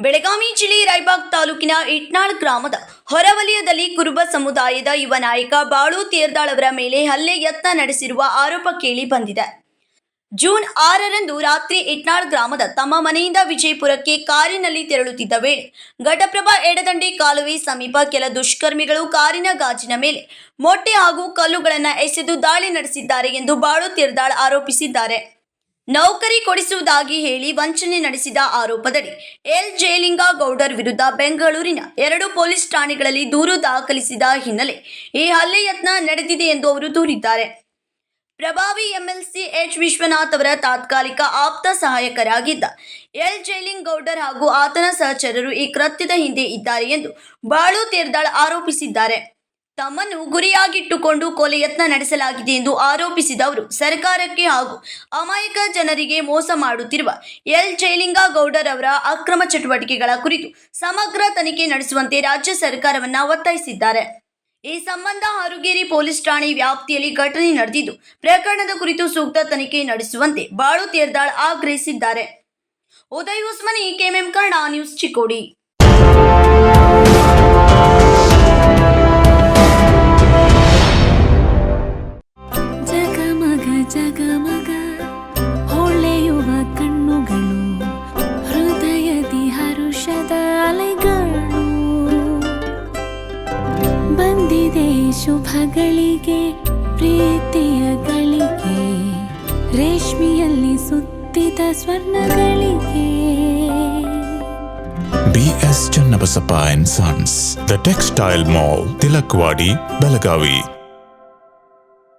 ಬೆಳಗಾವಿ ಜಿಲ್ಲೆ ರಾಯಬಾಗ್ ತಾಲೂಕಿನ ಇಟ್ನಾಳ್ ಗ್ರಾಮದ ಹೊರವಲಯದಲ್ಲಿ ಕುರುಬ ಸಮುದಾಯದ ಯುವ ನಾಯಕ ಬಾಳು ತೇರ್ದಾಳ್ ಅವರ ಮೇಲೆ ಹಲ್ಲೆ ಯತ್ನ ನಡೆಸಿರುವ ಆರೋಪ ಕೇಳಿ ಬಂದಿದೆ. ಜೂನ್ 6ರಂದು ರಾತ್ರಿ ಇಟ್ನಾಳ್ ಗ್ರಾಮದ ತಮ್ಮ ಮನೆಯಿಂದ ವಿಜಯಪುರಕ್ಕೆ ಕಾರಿನಲ್ಲಿ ತೆರಳುತ್ತಿದ್ದ ವೇಳೆ ಘಟಪ್ರಭಾ ಎಡದಂಡೆ ಕಾಲುವೆ ಸಮೀಪ ಕೆಲ ದುಷ್ಕರ್ಮಿಗಳು ಕಾರಿನ ಗಾಜಿನ ಮೇಲೆ ಮೊಟ್ಟೆ ಹಾಗೂ ಕಲ್ಲುಗಳನ್ನು ಎಸೆದು ದಾಳಿ ನಡೆಸಿದ್ದಾರೆ ಎಂದು ಬಾಳು ತೇರ್ದಾಳ್ ಆರೋಪಿಸಿದ್ದಾರೆ. ನೌಕರಿ ಕೊಡಿಸುವುದಾಗಿ ಹೇಳಿ ವಂಚನೆ ನಡೆಸಿದ ಆರೋಪದಡಿ ಎಲ್ ಜಯಲಿಂಗೌಡರ್ ವಿರುದ್ಧ ಬೆಂಗಳೂರಿನ 2 ಪೊಲೀಸ್ ಠಾಣೆಗಳಲ್ಲಿ ದೂರು ದಾಖಲಿಸಿದ ಹಿನ್ನೆಲೆ ಈ ಹಲ್ಲೆ ಯತ್ನ ನಡೆದಿದೆ ಎಂದು ಅವರು ದೂರಿದ್ದಾರೆ. ಪ್ರಭಾವಿ ಎಂಎಲ್ಸಿ ಎಚ್ ವಿಶ್ವನಾಥ್ ಅವರ ತಾತ್ಕಾಲಿಕ ಆಪ್ತ ಸಹಾಯಕರಾಗಿದ್ದ ಎಲ್ ಜಯಲಿಂಗೌಡರ್ ಹಾಗೂ ಆತನ ಸಹಚರರು ಈ ಕೃತ್ಯದ ಹಿಂದೆ ಇದ್ದಾರೆ ಎಂದು ಬಾಳು ತೇರ್ದಾಳ್ ಆರೋಪಿಸಿದ್ದಾರೆ. ತಮ್ಮನ್ನು ಗುರಿಯಾಗಿಟ್ಟುಕೊಂಡು ಕೊಲೆ ಯತ್ನ ನಡೆಸಲಾಗಿದೆ ಎಂದು ಆರೋಪಿಸಿದ ಅವರು ಸರ್ಕಾರಕ್ಕೆ ಹಾಗೂ ಅಮಾಯಕ ಜನರಿಗೆ ಮೋಸ ಮಾಡುತ್ತಿರುವ ಎಲ್ ಜಯಲಿಂಗೌಡರ್ ಅವರ ಅಕ್ರಮ ಚಟುವಟಿಕೆಗಳ ಕುರಿತು ಸಮಗ್ರ ತನಿಖೆ ನಡೆಸುವಂತೆ ರಾಜ್ಯ ಸರ್ಕಾರವನ್ನು ಒತ್ತಾಯಿಸಿದ್ದಾರೆ. ಈ ಸಂಬಂಧ ಹಾರುಗೇರಿ ಪೊಲೀಸ್ ಠಾಣೆ ವ್ಯಾಪ್ತಿಯಲ್ಲಿ ಘಟನೆ ನಡೆದಿದ್ದು ಪ್ರಕರಣದ ಕುರಿತು ಸೂಕ್ತ ತನಿಖೆ ನಡೆಸುವಂತೆ ಬಾಳು ತೇರ್ದಾಳ್ ಆಗ್ರಹಿಸಿದ್ದಾರೆ. Uday Usmani, KMM Kannada news, Chikkodi. ಜಗಮಗ ಹೊಳೆಯುವ ಕಣ್ಣುಗಳು, ಹೃದಯದಿ ಹರುಷದ ಅಲೆಗಳು. ಬಂದಿದೆ ಶುಭಗಳಿಗೆ, ಪ್ರೀತಿಯ ಗಳಿಗೆ, ರೇಷ್ಮೆಯಲ್ಲಿ ಸುತ್ತಿದ ಸ್ವರ್ಣಗಳಿಗೆ. BS Channabasappa and Sons, The Textile Mall, Tilakvadi, Belagavi.